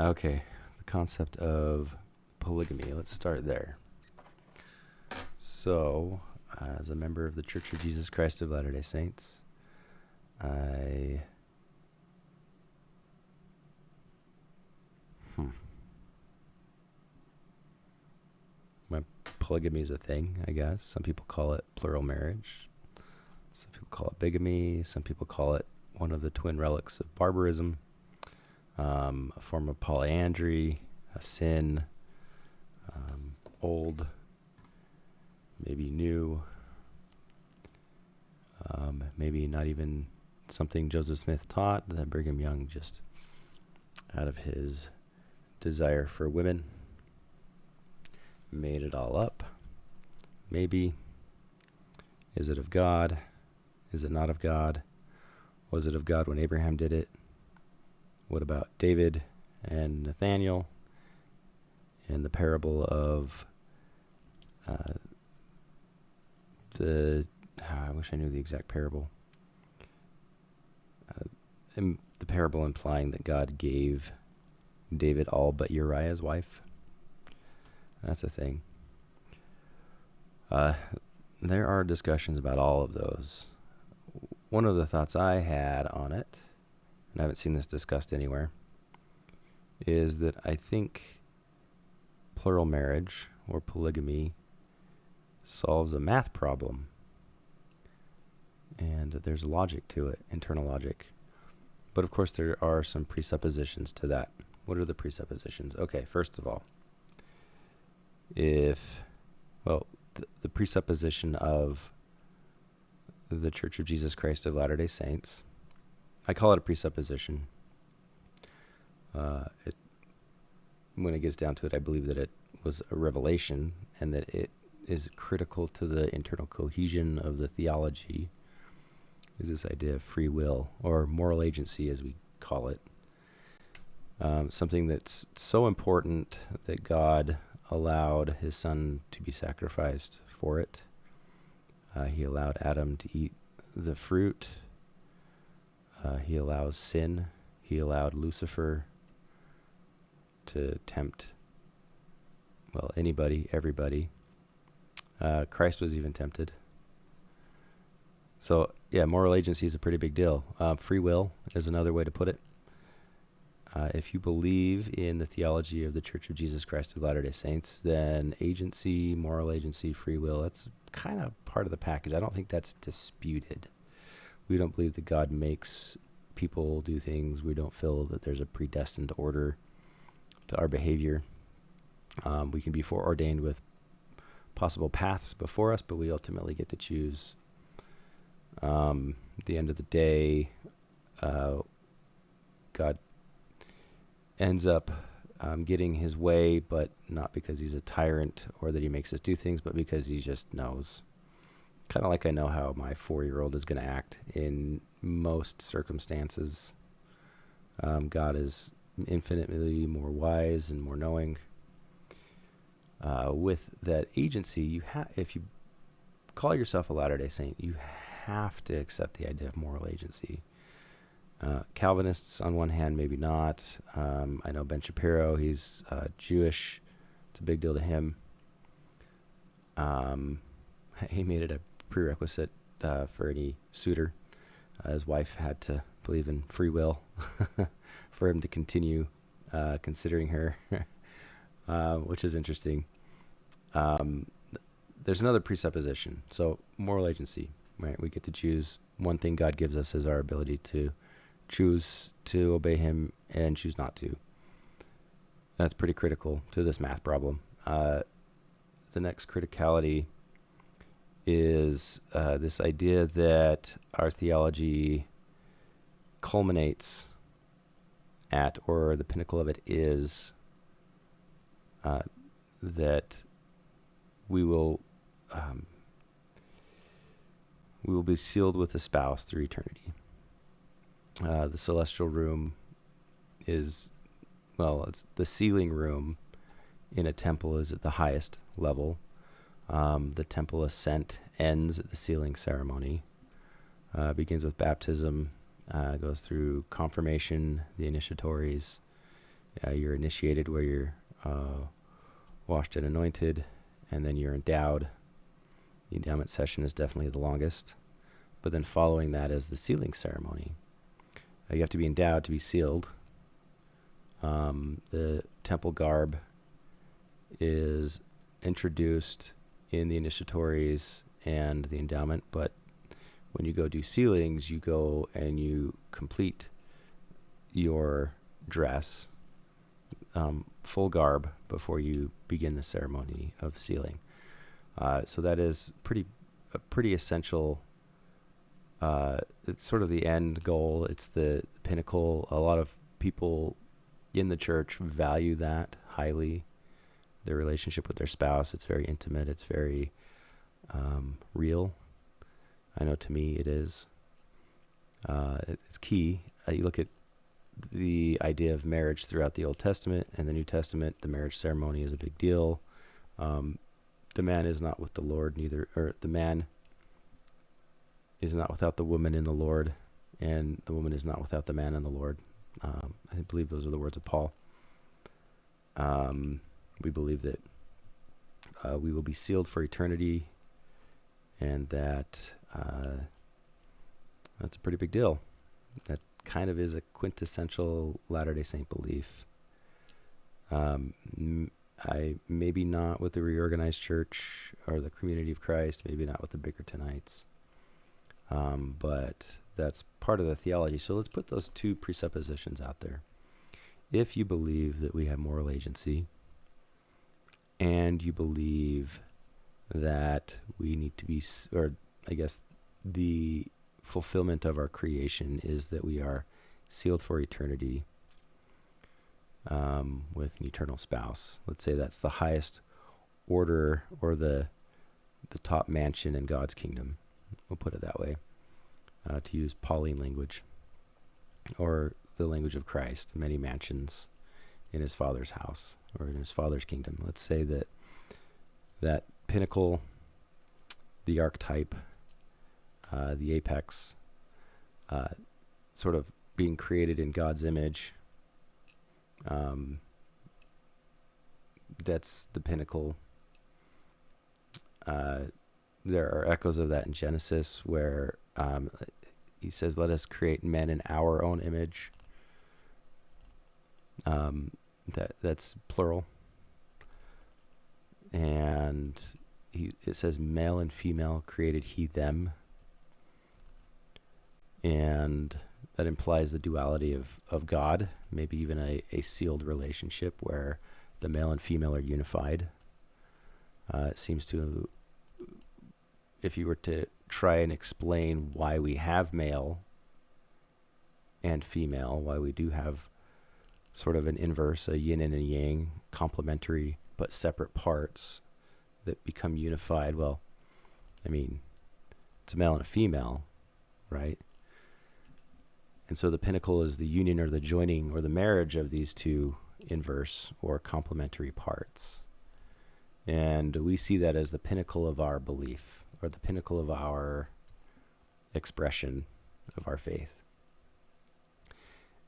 Okay, the concept of polygamy. Let's start there. So, as a member of the Church of Jesus Christ of Latter-day Saints, my polygamy is a thing, I guess. Some people call it plural marriage. Some people call it bigamy. Some people call it one of the twin relics of barbarism. A form of polyandry, a sin, old, maybe new, maybe not even something Joseph Smith taught, that Brigham Young just, out of his desire for women, made it all up. Maybe. Is it of God? Is it not of God? Was it of God when Abraham did it? What about David and Nathaniel and the parable of I wish I knew the exact parable. The parable implying that God gave David all but Uriah's wife. That's a thing. There are discussions about all of those. One of the thoughts I had on it, and I haven't seen this discussed anywhere, is that I think plural marriage or polygamy solves a math problem, and that there's logic to it, internal logic. But of course there are some presuppositions to that. What are the presuppositions? Okay, first of all, the presupposition of the Church of Jesus Christ of Latter-day Saints, I call it a presupposition. When it gets down to it, I believe that it was a revelation and that it is critical to the internal cohesion of the theology, is this idea of free will, or moral agency as we call it. Something that's so important that God allowed his son to be sacrificed for it. He allowed Adam to eat the fruit. He allows sin. He allowed Lucifer to tempt, anybody, everybody. Christ was even tempted. So, yeah, moral agency is a pretty big deal. Free will is another way to put it. If you believe in the theology of the Church of Jesus Christ of Latter-day Saints, then agency, moral agency, free will, that's kind of part of the package. I don't think that's disputed. We don't believe that God makes people do things. We don't feel that there's a predestined order to our behavior. We can be foreordained with possible paths before us, but we ultimately get to choose. At the end of the day, God ends up getting his way, but not because he's a tyrant or that he makes us do things, but because he just knows. Kind of like I know how my 4-year-old is going to act in most circumstances. God is infinitely more wise and more knowing. With that agency, if you call yourself a Latter-day Saint, you have to accept the idea of moral agency. Calvinists, on one hand, maybe not. I know Ben Shapiro, he's Jewish. It's a big deal to him. He made it a prerequisite for any suitor. His wife had to believe in free will for him to continue considering her, which is interesting. There's another presupposition. So moral agency, right? We get to choose. One thing God gives us is our ability to choose to obey him and choose not to. That's pretty critical to this math problem. The next criticality is this idea that our theology culminates at, or the pinnacle of it is, that we will be sealed with a spouse through eternity. The celestial room is, it's the ceiling room in a temple is at the highest level. The temple ascent ends at the sealing ceremony. Begins with baptism, goes through confirmation, the initiatories. You're initiated where you're washed and anointed, and then you're endowed. The endowment session is definitely the longest. But then following that is the sealing ceremony. You have to be endowed to be sealed. The temple garb is introduced in the initiatories and the endowment, but when you go do sealings, you go and you complete your dress, full garb, before you begin the ceremony of sealing. So that is a pretty essential. It's sort of the end goal. It's the pinnacle. A lot of people in the church value that highly, their relationship with their spouse. It's very intimate. It's very real. I know to me it is. It's key. You look at the idea of marriage throughout the Old Testament and the New Testament. The marriage ceremony is a big deal. The man is not with the Lord, the man is not without the woman in the Lord, and the woman is not without the man in the Lord. I believe those are the words of Paul. We believe that we will be sealed for eternity, and that that's a pretty big deal. That kind of is a quintessential Latter-day Saint belief. Maybe not with the reorganized church or the Community of Christ, maybe not with the Bickertonites, but that's part of the theology. So let's put those two presuppositions out there. If you believe that we have moral agency, and you believe that we need to be, or I guess the fulfillment of our creation is that we are sealed for eternity with an eternal spouse. Let's say that's the highest order, or the top mansion in God's kingdom. We'll put it that way, to use Pauline language, or the language of Christ, many mansions in his Father's house, or in his Father's kingdom. Let's say that pinnacle, the archetype, the apex, sort of being created in God's image, that's the pinnacle. There are echoes of that in Genesis, where he says, let us create men in our own image. That's plural. And it says male and female created he them. And that implies the duality of God, maybe even a sealed relationship where the male and female are unified. It seems to, if you were to try and explain why we have male and female, why we do have sort of an inverse, a yin and a yang, complementary but separate parts that become unified. Well, I mean, it's a male and a female, right? And so the pinnacle is the union or the joining or the marriage of these two inverse or complementary parts. And we see that as the pinnacle of our belief, or the pinnacle of our expression of our faith.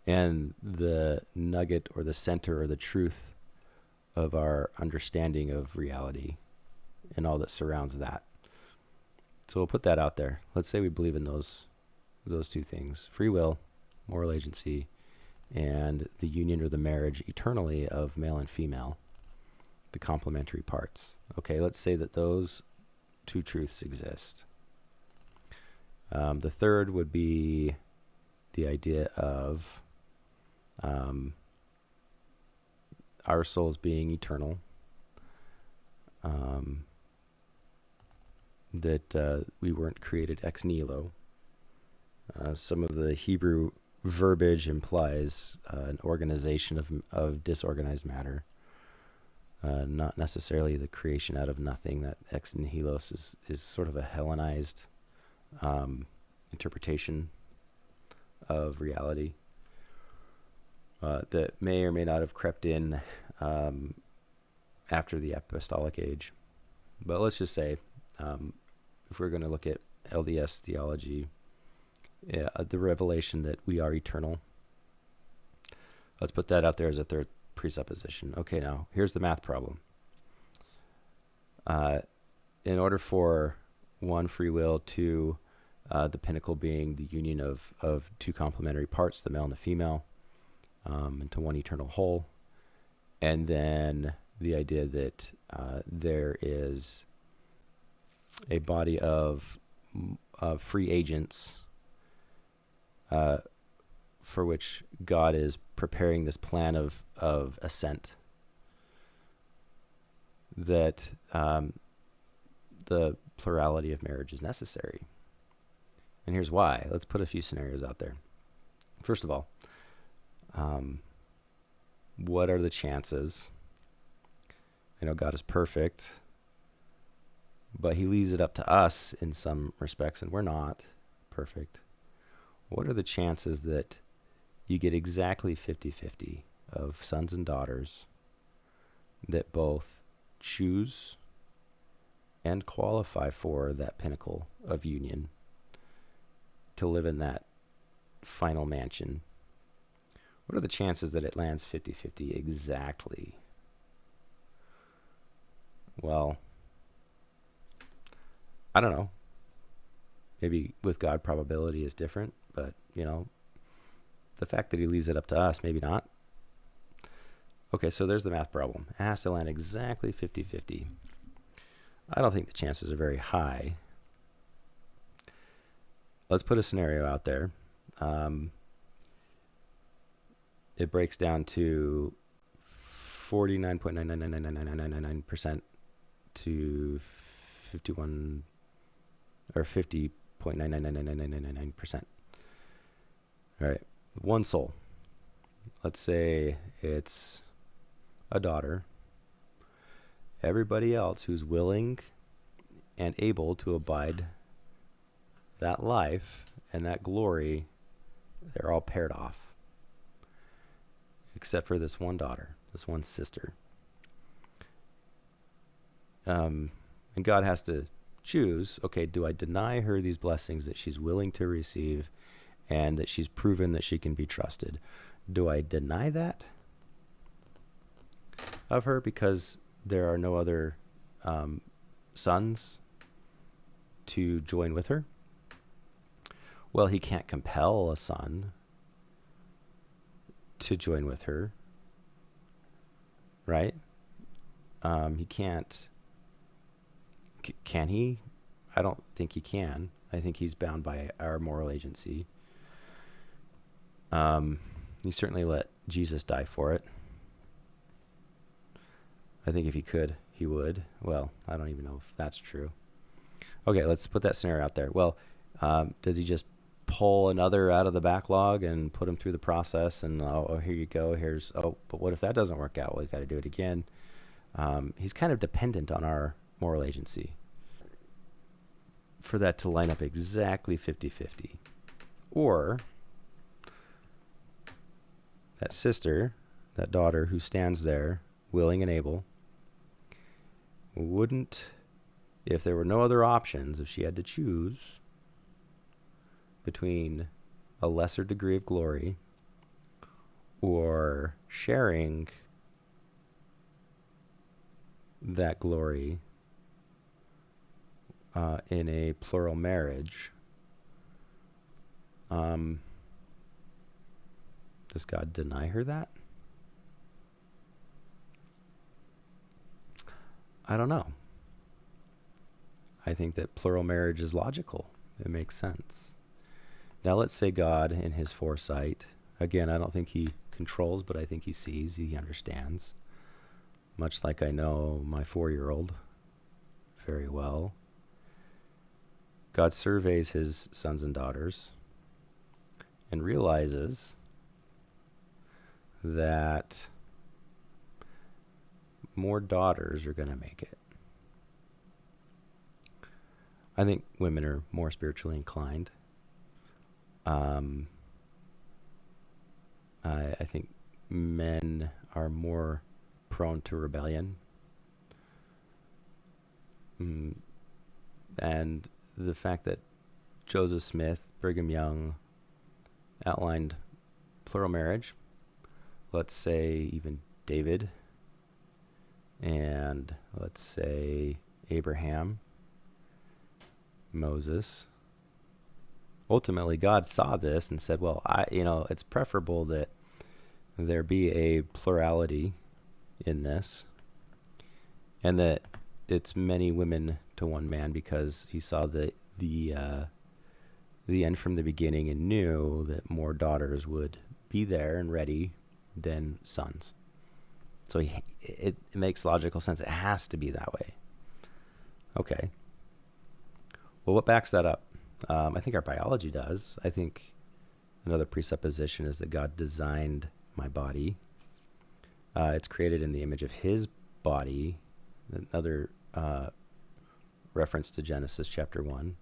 And the nugget or the center or the truth of our understanding of reality and all that surrounds that. So we'll put that out there. Let's say we believe in those two things: free will, moral agency, and the union or the marriage eternally of male and female, the complementary parts. Okay, let's say that those two truths exist. The third would be the idea of our souls being eternal, that we weren't created ex nihilo. Some of the Hebrew verbiage implies an organization of disorganized matter, not necessarily the creation out of nothing. That ex nihilo is sort of a Hellenized interpretation of reality that may or may not have crept in after the apostolic age. But let's just say, if we're going to look at LDS theology, the revelation that we are eternal, let's put that out there as a third presupposition. Okay, now here's the math problem. In order for one, free will, two, the pinnacle being the union of two complementary parts, the male and the female, into one eternal whole, and then the idea that there is a body of free agents for which God is preparing this plan of ascent, that the plurality of marriage is necessary. And here's why. Let's put a few scenarios out there. First of all, what are the chances? I know God is perfect, but he leaves it up to us in some respects, and we're not perfect. What are the chances that you get exactly 50-50 of sons and daughters that both choose and qualify for that pinnacle of union to live in that final mansion? What are the chances that it lands 50-50 exactly? Well, I don't know. Maybe with God probability is different, but the fact that he leaves it up to us, maybe not. Okay, so there's the math problem. It has to land exactly 50-50. I don't think the chances are very high. Let's put a scenario out there. It breaks down to 49.9999999% to 51 or 50.9999999%. All right, one soul. Let's say it's a daughter. Everybody else who's willing and able to abide that life and that glory, they're all paired off. Except for this one daughter, this one sister. And God has to choose, okay, do I deny her these blessings that she's willing to receive and that she's proven that she can be trusted? Do I deny that of her because there are no other sons to join with her? Well, he can't compel a son to join with her, right? He can't. Can he? I don't think he can. I think he's bound by our moral agency. He certainly let Jesus die for it. I think if he could, he would. Well, I don't even know if that's true. Okay, let's put that scenario out there. Well, does he just pull another out of the backlog and put him through the process and, oh, here you go, but what if that doesn't work out? Well, you got to do it again. He's kind of dependent on our moral agency for that to line up exactly 50-50. Or that sister, that daughter who stands there willing and able, wouldn't, if there were no other options, if she had to choose between a lesser degree of glory or sharing that glory in a plural marriage, does God deny her that? I don't know. I think that plural marriage is logical. It makes sense. Now let's say God, in his foresight, again, I don't think he controls, but I think he sees, he understands. Much like I know my 4-year-old very well. God surveys his sons and daughters and realizes that more daughters are going to make it. I think women are more spiritually inclined. I think men are more prone to rebellion. And the fact that Joseph Smith, Brigham Young outlined plural marriage, let's say even David, and let's say Abraham, Moses. Ultimately, God saw this and said, well, it's preferable that there be a plurality in this, and that it's many women to one man, because he saw the end from the beginning and knew that more daughters would be there and ready than sons. So it makes logical sense. It has to be that way. Okay. Well, what backs that up? I think our biology does. I think another presupposition is that God designed my body. It's created in the image of his body. Another reference to Genesis chapter 1.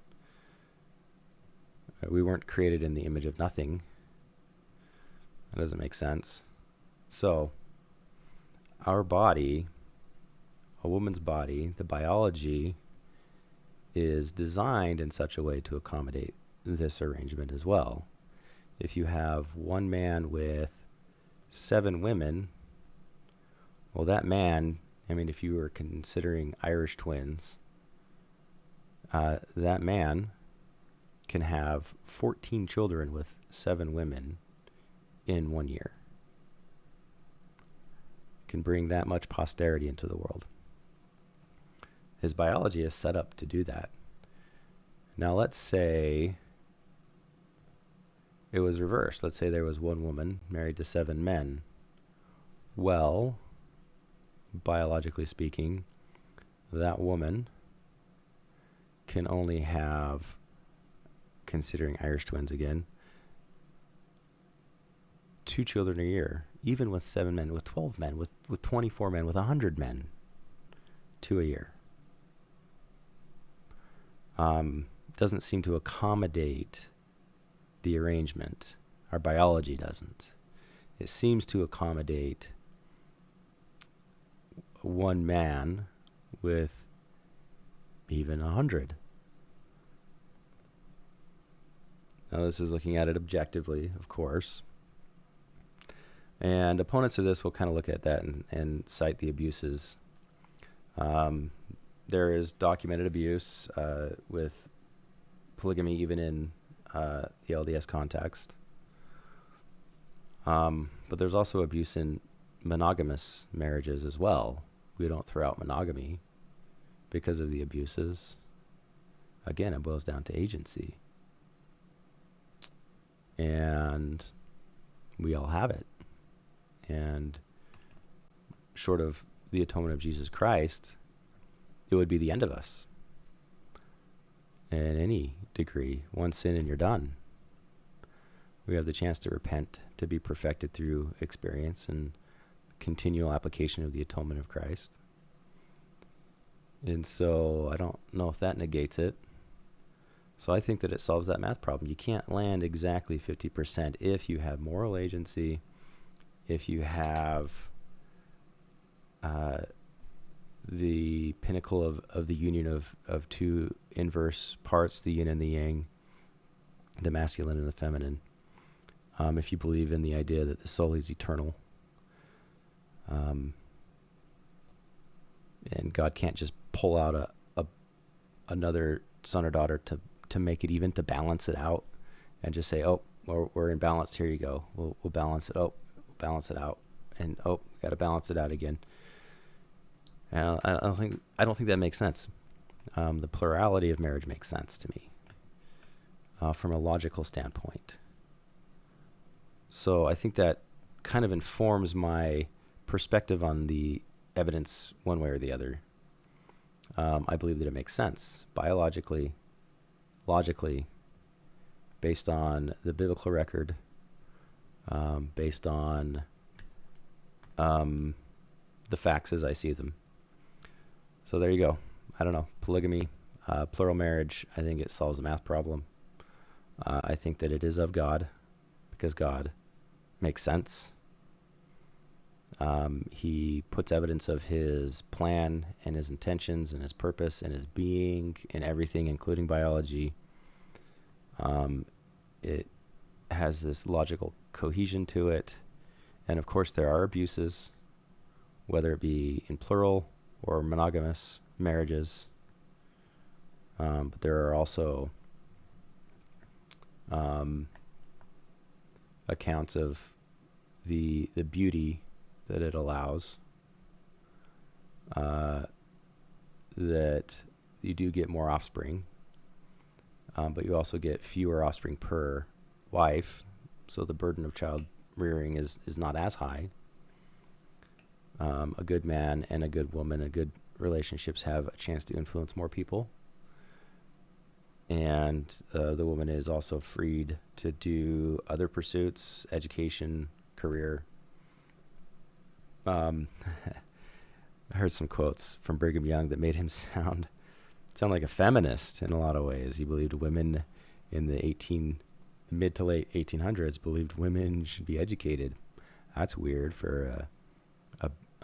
We weren't created in the image of nothing. That doesn't make sense. So, our body, a woman's body, the biology is designed in such a way to accommodate this arrangement as well. If you have one man with 7 women, well, that man, if you were considering Irish twins, that man can have 14 children with 7 women in 1 year. Can bring that much posterity into the world. His biology is set up to do that. Now let's say it was reversed. Let's say there was one woman married to 7 men. Well, biologically speaking, that woman can only have, considering Irish twins again, 2 children a year, even with 7 men, with 12 men, with 24 men, with 100 men, 2 a year. Doesn't seem to accommodate the arrangement. Our biology doesn't. It seems to accommodate one man with even 100. Now this is looking at it objectively, of course. And opponents of this will kind of look at that and cite the abuses. There is documented abuse with polygamy even in the LDS context. But there's also abuse in monogamous marriages as well. We don't throw out monogamy because of the abuses. Again, it boils down to agency. And we all have it. And short of the atonement of Jesus Christ, it would be the end of us. In any degree, one sin and you're done. We have the chance to repent, to be perfected through experience and continual application of the atonement of Christ. And so I don't know if that negates it. So I think that it solves that math problem. You can't land exactly 50% if you have moral agency, if you have the pinnacle of the union of 2 inverse parts, the yin and the yang, the masculine and the feminine. If you believe in the idea that the soul is eternal, and God can't just pull out another son or daughter to make it even, to balance it out, and just say, oh, we're imbalanced, here you go, we'll balance it, balance it out, and got to balance it out again. And I don't think that makes sense. The plurality of marriage makes sense to me from a logical standpoint. So I think that kind of informs my perspective on the evidence one way or the other. I believe that it makes sense biologically, logically, based on the biblical record, based on the facts as I see them. So there you go. I don't know. Polygamy, plural marriage, I think it solves the math problem. I think that it is of God, because God makes sense. He puts evidence of his plan and his intentions and his purpose and his being and everything, including biology. It has this logical cohesion to it. And of course, there are abuses, whether it be in plural or monogamous marriages. But there are also accounts of the beauty that it allows, that you do get more offspring, but you also get fewer offspring per wife, so the burden of child rearing is not as high. A good man and a good woman, a good relationships have a chance to influence more people. And the woman is also freed to do other pursuits, education, career. I heard some quotes from Brigham Young that made him sound like a feminist in a lot of ways. He believed women in the mid to late 1800s believed women should be educated. That's weird for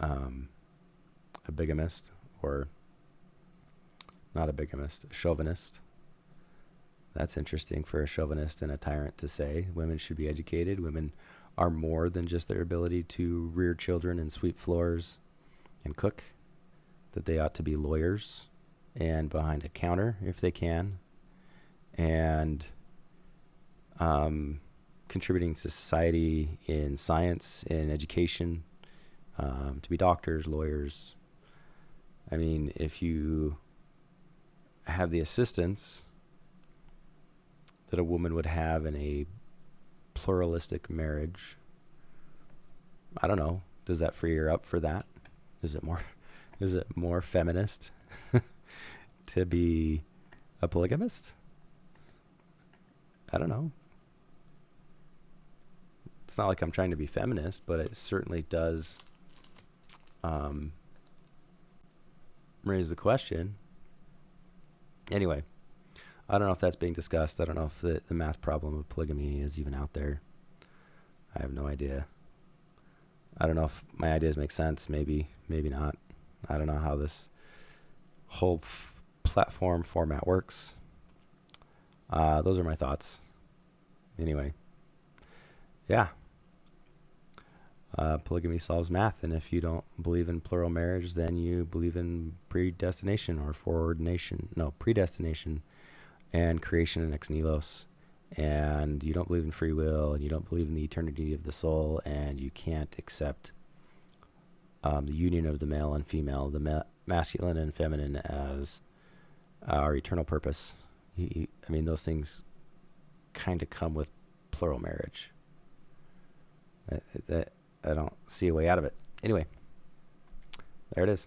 a bigamist, or not a bigamist, a chauvinist. That's interesting for a chauvinist and a tyrant to say. Women should be educated. Women are more than just their ability to rear children and sweep floors and cook, that they ought to be lawyers and behind a counter if they can, and contributing to society in science, in education, to be doctors, lawyers. I mean, if you have the assistance that a woman would have in a pluralistic marriage, I don't know, does that free her up for that? Is it more feminist to be a polygamist? I don't know. It's not like I'm trying to be feminist, but it certainly does raise the question. Anyway, I don't know if that's being discussed. I don't know if the math problem of polygamy is even out there. I have no idea. I don't know if my ideas make sense. Maybe not. I don't know how this whole platform format works. Those are my thoughts. Anyway, yeah. Polygamy solves math, and if you don't believe in plural marriage, then you believe in predestination or foreordination. No, predestination and creation and ex nihilo, and you don't believe in free will, and you don't believe in the eternity of the soul, and you can't accept the union of the male and female, the masculine and feminine, as our eternal purpose. I mean, those things kind of come with plural marriage. I don't see a way out of it. Anyway, there it is.